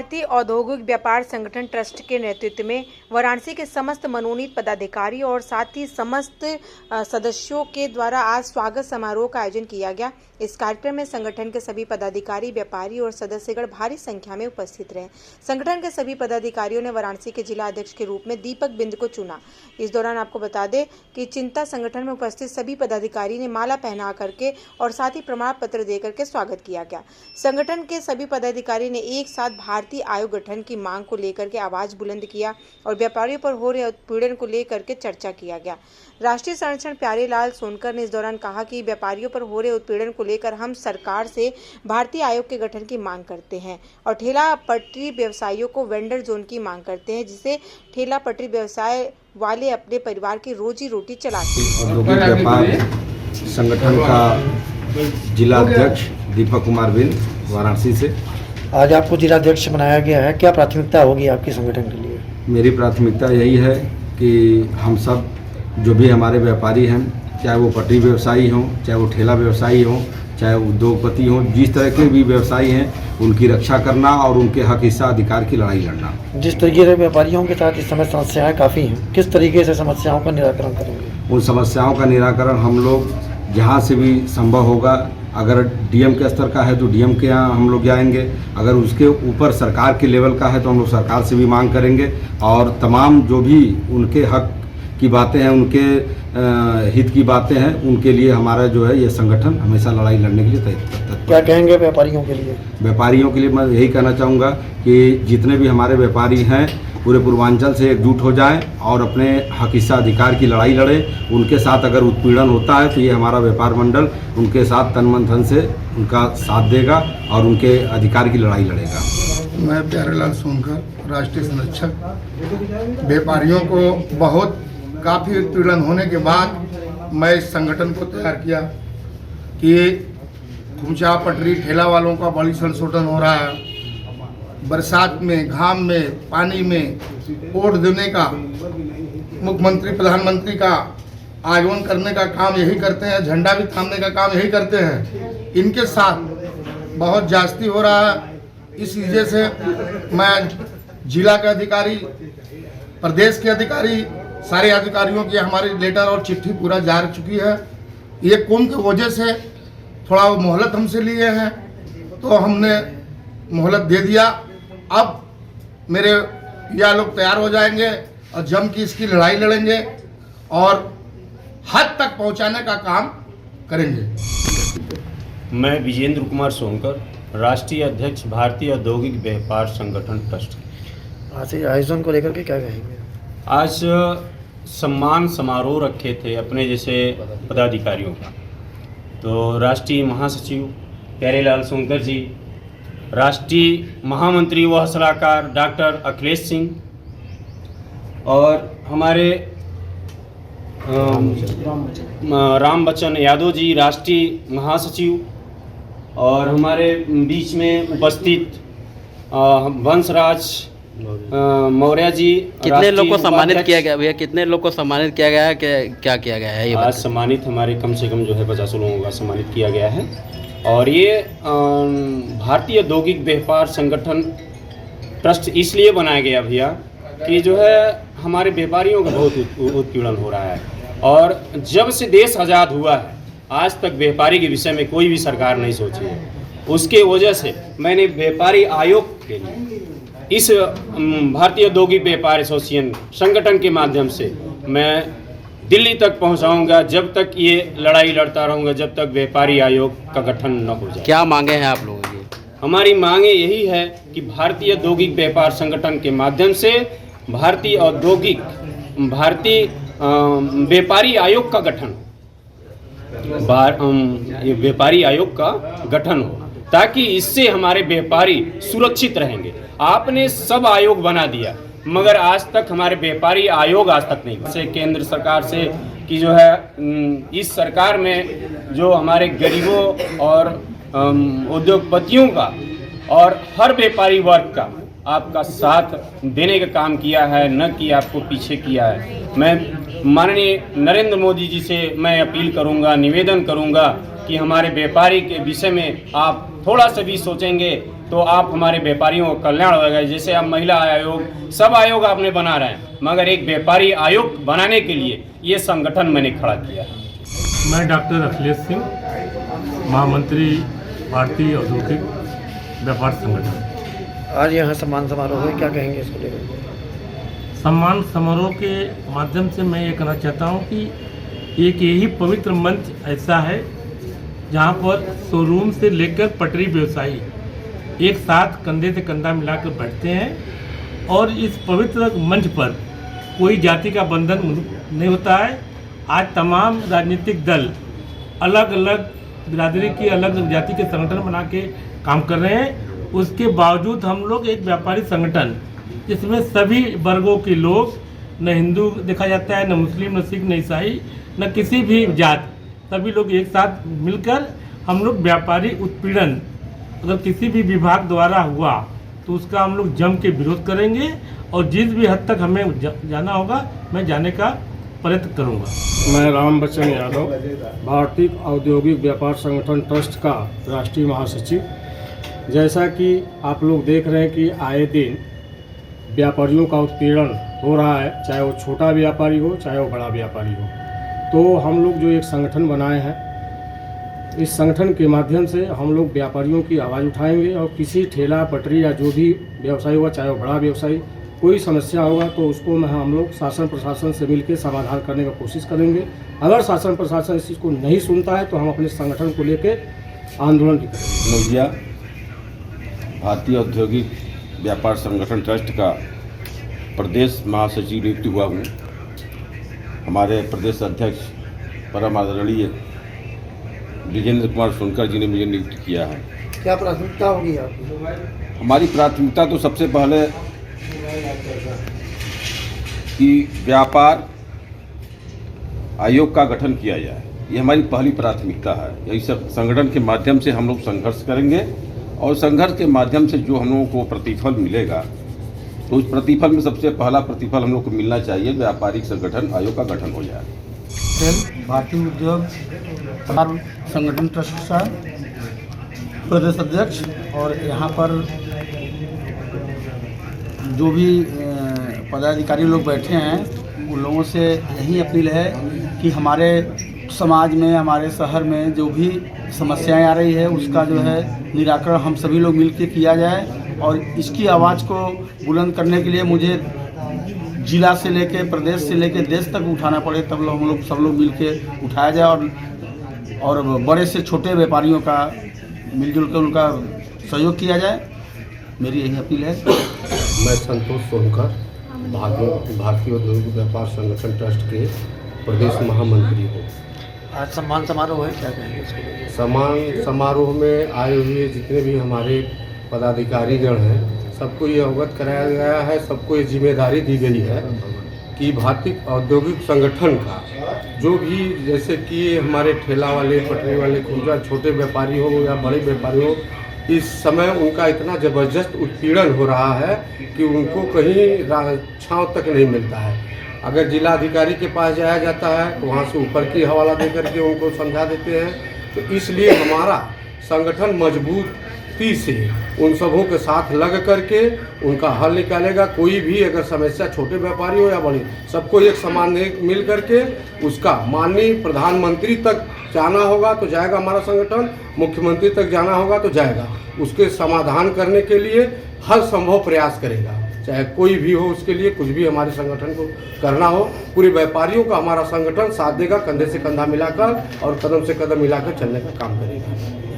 भारतीय औद्योगिक व्यापार संगठन ट्रस्ट के नेतृत्व में वाराणसी के समस्त मनोनीत पदाधिकारी और साथ ही समस्त सदस्यों के द्वारा आज स्वागत समारोह का आयोजन किया गया। इस कार्यक्रम में संगठन के सभी पदाधिकारी, व्यापारी और सदस्यगण भारी संख्या में उपस्थित रहे। संगठन के सभी पदाधिकारियों ने वाराणसी के जिला अध्यक्ष के रूप में दीपक बिंद को चुना। इस दौरान आपको बता दें कि चिंता संगठन में उपस्थित सभी पदाधिकारी ने माला पहना करके और साथ ही प्रमाण पत्र देकर के स्वागत किया गया। संगठन के सभी पदाधिकारी ने एक साथ भारतीय आयोग गठन की मांग को लेकर के आवाज बुलंद किया और व्यापारियों पर हो रहे उत्पीड़न को लेकर के चर्चा किया गया। राष्ट्रीय संरक्षण प्यारेलाल सोनकर ने इस दौरान कहा कि व्यापारियों पर हो रहे उत्पीड़न को लेकर हम सरकार से भारतीय आयोग के गठन की मांग करते हैं और ठेला पटरी व्यवसायियों को वेंडर जोन की मांग करते हैं, जिससे ठेला पटरी व्यवसाय वाले अपने परिवार की रोजी रोटी चलाते हैं। औद्योगिक व्यापार संगठन का जिला अध्यक्ष दीपक कुमार बिंद, वाराणसी से। आज आपको जिलाध्यक्ष बनाया गया है, क्या प्राथमिकता होगी आपके संगठन के लिए? मेरी प्राथमिकता यही है कि हम सब जो भी हमारे व्यापारी हैं, चाहे वो पटरी व्यवसायी हों, चाहे वो ठेला व्यवसायी हों, चाहे उद्योगपति हों, जिस तरह के भी व्यवसायी हैं, उनकी रक्षा करना और उनके हक हिस्सा अधिकार की लड़ाई लड़ना। जिस तरीके से व्यापारियों के साथ इस समय समस्याएं काफ़ी हैं, किस तरीके से समस्याओं का निराकरण करेंगे? उन समस्याओं का निराकरण हम लोग जहाँ से भी संभव होगा, अगर डीएम के स्तर का है तो डीएम के यहाँ हम लोग जाएंगे, अगर उसके ऊपर सरकार के लेवल का है तो हम लोग सरकार से भी मांग करेंगे और तमाम जो भी उनके हक की बातें हैं, उनके हित की बातें हैं, उनके लिए हमारा जो है ये संगठन हमेशा लड़ाई लड़ने के लिए तैयार। क्या कहेंगे व्यापारियों के लिए? व्यापारियों के लिए मैं यही कहना चाहूँगा कि जितने भी हमारे व्यापारी हैं पूरे पूर्वांचल से एकजुट हो जाएं और अपने हक हिस्सा अधिकार की लड़ाई लड़ें। उनके साथ अगर उत्पीड़न होता है तो ये हमारा व्यापार मंडल उनके साथ तन मन धन से उनका साथ देगा और उनके अधिकार की लड़ाई लड़ेगा। मैं प्यारेलाल सोनकर, राष्ट्रीय संरक्षक। व्यापारियों को बहुत काफ़ी उत्पीड़न होने के बाद मैं इस संगठन को तैयार किया कि खुमचा पटरी ठेला वालों का बड़ी संशोधन हो रहा है। बरसात में, घाम में, पानी में वोट देने का, मुख्यमंत्री प्रधानमंत्री का आगमन करने का काम यही करते हैं, झंडा भी थामने का काम यही करते हैं। इनके साथ बहुत जास्ती हो रहा है। इस वजह से मैं जिला के अधिकारी, प्रदेश के अधिकारी, सारे अधिकारियों की हमारी लेटर और चिट्ठी पूरा जा चुकी है। ये कुंभ की वजह से थोड़ा मोहलत हमसे लिए हैं तो हमने मोहलत दे दिया। अब मेरे या लोग तैयार हो जाएंगे और जम की इसकी लड़ाई लड़ेंगे और हद तक पहुंचाने का काम करेंगे। मैं विजेंद्र कुमार सोनकर, राष्ट्रीय अध्यक्ष भारतीय औद्योगिक व्यापार संगठन ट्रस्ट। आज आयोजन को लेकर के क्या कहेंगे? आज सम्मान समारोह रखे थे अपने जैसे पदाधिकारियों का, तो राष्ट्रीय महासचिव प्यारेलाल सोनकर जी, राष्ट्रीय महामंत्री व सलाहकार डॉक्टर अखिलेश सिंह और हमारे राम बच्चन यादव जी, राष्ट्रीय महासचिव, और हमारे बीच में उपस्थित वंशराज मौर्य जी। कितने लोग को सम्मानित किया गया भैया? कितने लोग को सम्मानित किया गया है? क्या किया गया है? आज सम्मानित हमारे कम से कम जो है 50 लोगों का सम्मानित किया गया है। और ये भारतीय औद्योगिक व्यापार संगठन ट्रस्ट इसलिए बनाया गया भैया कि जो है हमारे व्यापारियों का बहुत उत्पीड़न हो रहा है और जब से देश आज़ाद हुआ है आज तक व्यापारी के विषय में कोई भी सरकार नहीं सोची है। उसके वजह से मैंने व्यापारी आयोग के लिए इस भारतीय औद्योगिक व्यापार एसोसिएशन संगठन के माध्यम से मैं दिल्ली तक पहुंचाऊंगा। जब तक ये लड़ाई लड़ता रहूंगा, जब तक व्यापारी आयोग का गठन न हो जाए। क्या मांगे हैं आप लोगों की? हमारी मांगे यही है कि भारतीय औद्योगिक व्यापार संगठन के माध्यम से भारतीय व्यापारी आयोग का गठन, व्यापारी आयोग का गठन हो, ताकि इससे हमारे व्यापारी सुरक्षित रहेंगे। आपने सब आयोग बना दिया मगर आज तक हमारे व्यापारी आयोग आज तक नहीं से केंद्र सरकार से कि जो है इस सरकार में जो हमारे गरीबों और उद्योगपतियों का और हर व्यापारी वर्ग का आपका साथ देने का काम किया है, न कि आपको पीछे किया है। मैं माननीय नरेंद्र मोदी जी से मैं अपील करूंगा, निवेदन करूंगा कि हमारे व्यापारी के विषय में आप थोड़ा सा भी सोचेंगे तो आप हमारे व्यापारियों का कल्याण होगा। जैसे आप महिला आयोग, सब आयोग आपने बना रहे हैं, मगर एक व्यापारी आयोग बनाने के लिए ये संगठन मैंने खड़ा किया है। मैं डॉक्टर अखिलेश सिंह, महामंत्री भारतीय औद्योगिक व्यापार संगठन। आज यहाँ सम्मान समारोह है, क्या कहेंगे इसको लेकर? सम्मान समारोह के माध्यम से मैं ये कहना चाहता हूँ कि एक यही पवित्र मंच ऐसा है जहाँ पर शोरूम से लेकर पटरी व्यवसायी एक साथ कंधे से कंधा मिलाकर बैठते हैं और इस पवित्र मंच पर कोई जाति का बंधन नहीं होता है। आज तमाम राजनीतिक दल अलग अलग बिरादरी की, अलग अलग जाति के संगठन बना के काम कर रहे हैं। उसके बावजूद हम लोग एक व्यापारी संगठन जिसमें सभी वर्गों के लोग, न हिंदू देखा जाता है, न मुस्लिम, न सिख, न ईसाई, न किसी भी जात, सभी लोग एक साथ मिलकर हम लोग व्यापारी उत्पीड़न अगर किसी भी विभाग द्वारा हुआ तो उसका हम लोग जम के विरोध करेंगे और जिस भी हद तक हमें जाना होगा मैं जाने का प्रयत्न करूंगा। मैं राम बच्चन यादव, भारतीय औद्योगिक व्यापार संगठन ट्रस्ट का राष्ट्रीय महासचिव। जैसा कि आप लोग देख रहे हैं कि आए दिन व्यापारियों का उत्पीड़न हो रहा है, चाहे वो छोटा व्यापारी हो चाहे वो बड़ा व्यापारी हो। तो हम लोग जो एक संगठन बनाए हैं, इस संगठन के माध्यम से हम लोग व्यापारियों की आवाज़ उठाएंगे और किसी ठेला पटरी या जो भी व्यवसाय हुआ, चाहे वो बड़ा व्यवसायी, कोई समस्या होगा तो उसको हम लोग शासन प्रशासन से मिलकर समाधान करने का कोशिश करेंगे। अगर शासन प्रशासन इस चीज़ को नहीं सुनता है तो हम अपने संगठन को लेकर आंदोलन भी करेंगे। नोजिया भारतीय औद्योगिक व्यापार संगठन ट्रस्ट का प्रदेश महासचिव नियुक्त हुआ हूँ। हमारे प्रदेश अध्यक्ष परम आदरणीय विजेंद्र कुमार सोनकर जी ने मुझे नियुक्त किया है। क्या प्राथमिकता होगी आपकी? हमारी प्राथमिकता तो सबसे पहले कि व्यापार आयोग का गठन किया जाए, ये हमारी पहली प्राथमिकता है। यही सब संगठन के माध्यम से हम लोग संघर्ष करेंगे और संघर्ष के माध्यम से जो हम लोगों को प्रतिफल मिलेगा तो उस प्रतिफल में सबसे पहला प्रतिफल हम लोग को मिलना चाहिए, व्यापारिक संगठन आयोग का गठन हो जाए। भारतीय उद्योग संगठन ट्रस्ट का प्रदेश अध्यक्ष, और यहाँ पर जो भी पदाधिकारी लोग बैठे हैं उन लोगों से यही अपील है कि हमारे समाज में, हमारे शहर में जो भी समस्याएं आ रही है उसका जो है निराकरण हम सभी लोग मिलकर किया जाए। और इसकी आवाज़ को बुलंद करने के लिए मुझे जिला से लेके प्रदेश से लेके देश तक उठाना पड़े, तब हम लोग सब लोग मिलके उठाया जाए और बड़े से छोटे व्यापारियों का मिलजुल कर उनका सहयोग किया जाए। मेरी यही अपील है। मैं संतोष सोनकर, भारतीय औद्योगिक व्यापार संगठन ट्रस्ट के प्रदेश महामंत्री हूँ। आज सम्मान समारोह है, क्या कहेंगे इसको लेकर? सम्मान समारोह में आए हुए जितने भी हमारे पदाधिकारीगण हैं सबको ये अवगत कराया गया है, सबको ये जिम्मेदारी दी गई है कि भारतीय औद्योगिक संगठन का जो भी, जैसे कि हमारे ठेला वाले, पटरी वाले, खुदरा छोटे व्यापारी हो या बड़े व्यापारी हो, इस समय उनका इतना ज़बरदस्त उत्पीड़न हो रहा है कि उनको कहीं छांव तक नहीं मिलता है। अगर जिलाधिकारी के पास जाया जाता है तो वहाँ से ऊपर की हवाला दे करके उनको समझा देते हैं। तो इसलिए हमारा संगठन मजबूती से उन सबों के साथ लग करके उनका हल निकालेगा। कोई भी अगर समस्या छोटे व्यापारी हो या बड़ी, सबको एक समान मिल करके उसका माननीय प्रधानमंत्री तक जाना होगा तो जाएगा हमारा संगठन, मुख्यमंत्री तक जाना होगा तो जाएगा। उसके समाधान करने के लिए हर संभव प्रयास करेगा, चाहे कोई भी हो, उसके लिए कुछ भी हमारे संगठन को करना हो। पूरे व्यापारियों का हमारा संगठन साथ देगा, कंधे से कंधा मिलाकर और कदम से कदम मिलाकर चलने का काम करेगा।